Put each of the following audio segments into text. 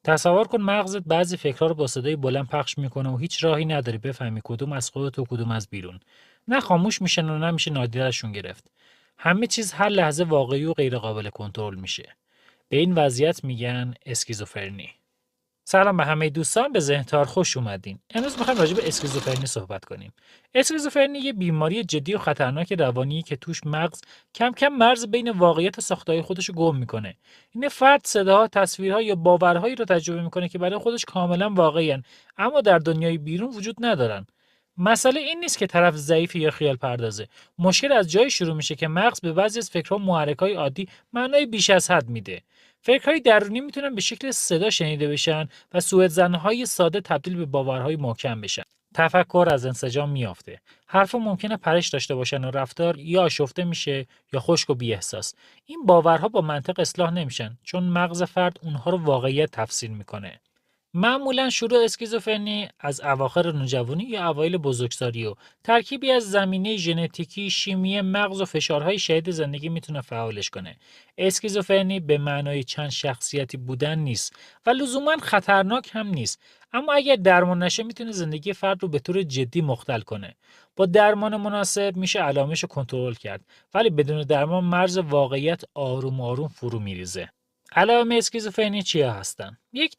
تصور کن مغزت بعضی فکرها رو با صدای بلند پخش میکنه و هیچ راهی نداری بفهمی کدوم از خودت و کدوم از بیرون. نه خاموش میشن و نه میشه نادیدشون گرفت. همه چیز هر لحظه واقعی و غیر قابل کنترل میشه. به این وضعیت میگن اسکیزوفرنی. سلام به همه دوستان، به ذهن‌تار خوش اومدین. امروز می‌خوایم راجع به اسکیزوفرنی صحبت کنیم. اسکیزوفرنی یه بیماری جدی و خطرناک روانی که توش مغز کم کم مرز بین واقعیت و ساخته‌های خودش رو گم میکنه. این فرد صداها، تصویرها یا باورهایی رو تجربه میکنه که برای خودش کاملا واقعی‌اند، اما در دنیای بیرون وجود ندارن. مسئله این نیست که طرف ضعیفی یا خیال پردازه. مشکل از جایی شروع میشه که مغز به بعضی از فکرها و محرک‌های عادی معنای بیش از حد میده. فکرهای درونی میتونن به شکل صدا شنیده بشن و سوءظن‌های ساده تبدیل به باورهای محکم بشن. تفکر از انسجام میافته. حرفا ممکنه پرش داشته باشن و رفتار یا آشفته میشه یا خشک و بی‌احساس. این باورها با منطق اصلاح نمیشن چون مغز فرد اونها رو واقعیت تفسیر میکنه. معمولا شروع اسکیزوفرنی از اواخر نوجوانی یا اوایل بزرگسالی و ترکیبی از زمینه ژنتیکی، شیمی مغز و فشارهای شدید زندگی میتونه فعالش کنه. اسکیزوفرنی به معنای چند شخصیتی بودن نیست و لزوما خطرناک هم نیست، اما اگر درمان نشه میتونه زندگی فرد رو به طور جدی مختل کنه. با درمان مناسب میشه علائمش رو کنترل کرد، ولی بدون درمان مرز واقعیت آروم آروم فرو میریزه. علائم اسکیزوفرنی چیا هستن؟ یک،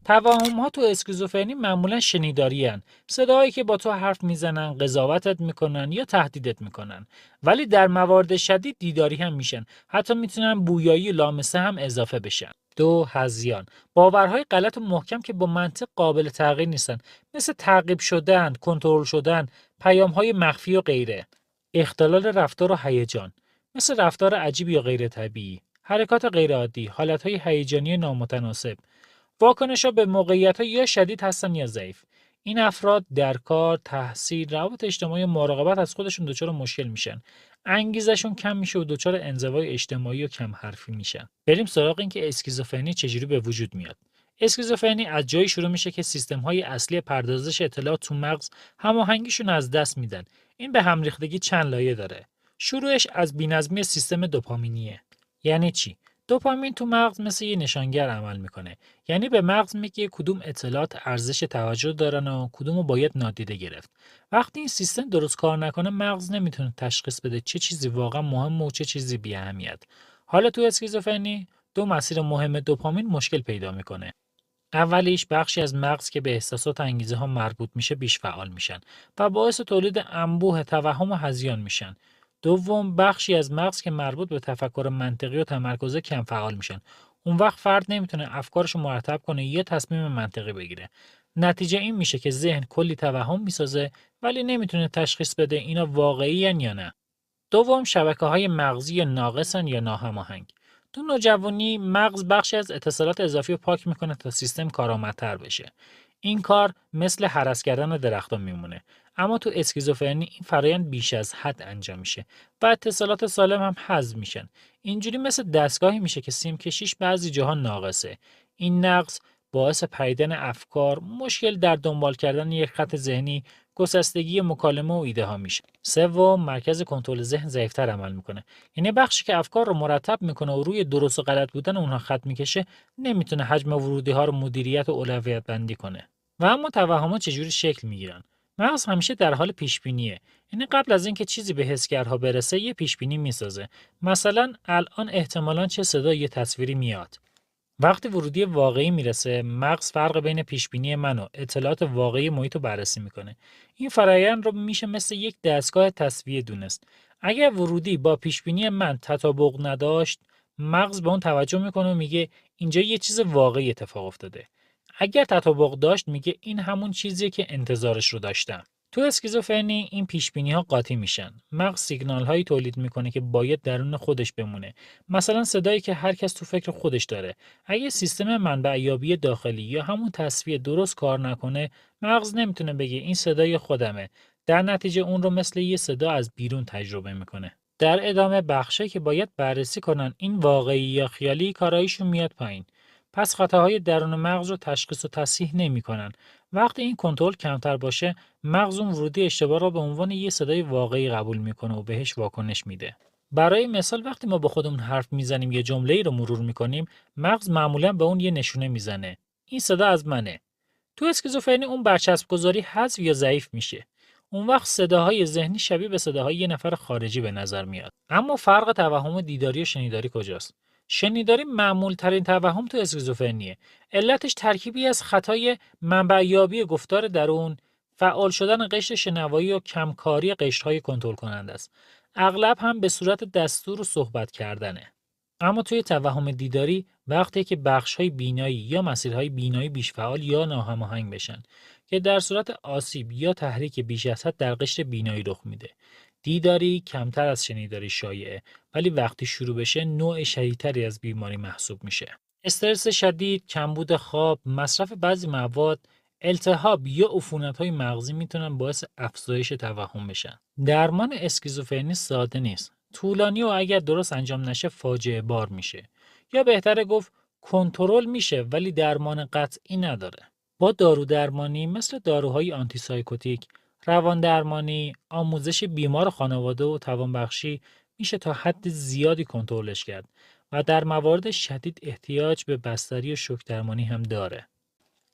توهم‌ها تو اسکیزوفرنی معمولا شنیداری‌اند. صداهایی که با تو حرف میزنن، قضاوتت میکنن یا تهدیدت میکنن. ولی در موارد شدید دیداری هم میشن. حتی میتونن بویایی و لامسه هم اضافه بشن. دو، هذیان. باورهای غلط و محکم که با منطق قابل تغییر نیستن. مثل تعقیب شدن، کنترل شدن، پیام‌های مخفی و غیره. اختلال رفتار و هیجان. مثل رفتار عجیب یا غیر طبیعی. حرکات غیرعادی، حالتهای هیجانی نامتناسب. واکنش‌ها به موقعیت‌ها یا شدید هستن یا ضعیف. این افراد در کار، تحصیل، روابط اجتماعی و مراقبت از خودشون دچار مشکل میشن. انگیزشون کم میشه و دچار انزوای اجتماعی و کم حرفی میشن. بریم سراغ این که اسکیزوفرنی چجوری به وجود میاد. اسکیزوفرنی از جایی شروع میشه که سیستم‌های اصلی پردازش اطلاعات تو مغز هماهنگیشون از دست میدن. این به هم ریختگی چند لایه داره. شروعش از بی‌نظمی سیستم دوپامینیه. یعنی چی؟ دوپامین تو مغز مثل یه نشانگر عمل میکنه. یعنی به مغز میگه کدوم اطلاعات ارزش توجه دارن و کدومو باید نادیده گرفت. وقتی این سیستم درست کار نکنه مغز نمیتونه تشخیص بده چه چیزی واقعا مهمه و چه چیزی بی اهمیت. حالا تو اسکیزوفرنی دو مسیر مهم دوپامین مشکل پیدا میکنه. اولیش بخشی از مغز که به احساسات و انگیزه ها مربوط میشه بیش فعال میشن و باعث تولید انبوه، توهم و هذیان میشن. دوم، بخشی از مغز که مربوط به تفکر منطقی و تمرکز کم فعال میشن. اون وقت فرد نمیتونه افکارش رو مرتب کنه یا تصمیم منطقی بگیره. نتیجه این میشه که ذهن کلی توهم میسازه ولی نمیتونه تشخیص بده اینا واقعی یا نه. دوم، شبکه‌های مغزی ناقصن یا ناهماهنگ. تو نوجوانی مغز بخشی از اتصالات اضافی رو پاک میکنه تا سیستم کارآمدتر بشه. این کار مثل هرس کردن درختان میمونه. اما تو اسکیزوفرنی این فرایند بیش از حد انجام میشه و اتصالات سالم هم حذف میشن. اینجوری مثل دستگاهی میشه که سیم کشیش بعضی جاها ناقصه. این نقص باعث پریدن افکار، مشکل در دنبال کردن یک خط ذهنی، گسستگی مکالمه و ایده ها میشه. سوم، مرکز کنترل ذهن ضعیف‌تر عمل میکنه. یعنی بخشی که افکار رو مرتب میکنه و روی درست و غلط بودن اونها خط میکشه، نمیتونه حجم ورودی ها رو مدیریت و اولویت بندی کنه. و اما توهمات چجوری شکل میگیرن؟ مغز همیشه در حال پیش بینیه. یعنی قبل از اینکه چیزی به حسگرها برسه یه پیش بینی میسازه. مثلا الان احتمالاً چه صدا یه تصویری میاد. وقتی ورودی واقعی میرسه، مغز فرق بین پیشبینی من و اطلاعات واقعی محیط رو بررسی میکنه. این فرایند رو میشه مثل یک دستگاه تصفیه دونست. اگر ورودی با پیشبینی من تطابق نداشت، مغز به اون توجه میکنه و میگه اینجا یه چیز واقعی اتفاق افتاده. اگر تطابق داشت میگه این همون چیزیه که انتظارش رو داشتم. تو اسکیزوفرنی این پیش‌بینی‌ها قاطی میشن. مغز سیگنال‌هایی تولید میکنه که باید درون خودش بمونه. مثلا صدایی که هر کس تو فکر خودش داره. اگه سیستم منبع‌یابی داخلی یا همون تصفیه درست کار نکنه، مغز نمیتونه بگه این صدای خودمه. در نتیجه اون رو مثل یه صدا از بیرون تجربه میکنه. در ادامه بخشی که باید بررسی کنن این واقعی یا خیالی کاراییشون میاد پایین. پس خطاهای درون مغز رو تشخیص و تصحیح نمیکنن. وقتی این کنترل کمتر باشه، مغز اون ورودی اشتباه را به عنوان یه صدای واقعی قبول میکنه و بهش واکنش میده. برای مثال وقتی ما با خودمون حرف میزنیم یا جمله‌ای رو مرور میکنیم، مغز معمولا به اون یه نشونه میزنه. این صدا از منه. تو اسکیزوفرنی اون برچسب گذاری حذف یا ضعیف میشه. اون وقت صداهای ذهنی شبیه به صداهای یه نفر خارجی به نظر میاد. اما فرق توهم دیداری و شنیداری کجاست؟ شنیداری معمول ترین توهم تو اسکیزوفرنیه. علتش ترکیبی از خطای منبع‌یابی گفتار درون، فعال شدن قشر شنوایی و کمکاری قشرهای کنترل کننده است. اغلب هم به صورت دستور و صحبت کردنه. اما توی توهم دیداری وقتی که بخش‌های بینایی یا مسیرهای بینایی بیش فعال یا ناهماهنگ بشن که در صورت آسیب یا تحریک بیش از حد در قشر بینایی رخ میده. دیداری کمتر از شنیداری شایعه، ولی وقتی شروع بشه نوع شدیدتری از بیماری محسوب میشه. استرس شدید، کمبود خواب، مصرف بعضی مواد، التهاب یا عفونت‌های مغزی میتونن باعث افزایش توهم بشن. درمان اسکیزوفرنی ساده نیست. طولانی و اگر درست انجام نشه فاجعه بار میشه. یا بهتره گفت کنترل میشه ولی درمان قطعی نداره. با دارو درمانی مثل داروهای آنتی سایکوتیک، روان درمانی، آموزش بیمار خانواده و توانبخشی میشه تا حد زیادی کنترلش کرد و در موارد شدید احتیاج به بستری و شوک درمانی هم داره.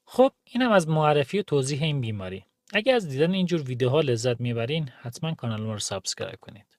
خب اینم از معرفی و توضیح این بیماری. اگه از دیدن اینجور ویدیوها لذت میبرین حتما کانال ما رو سابسکرایب کنید.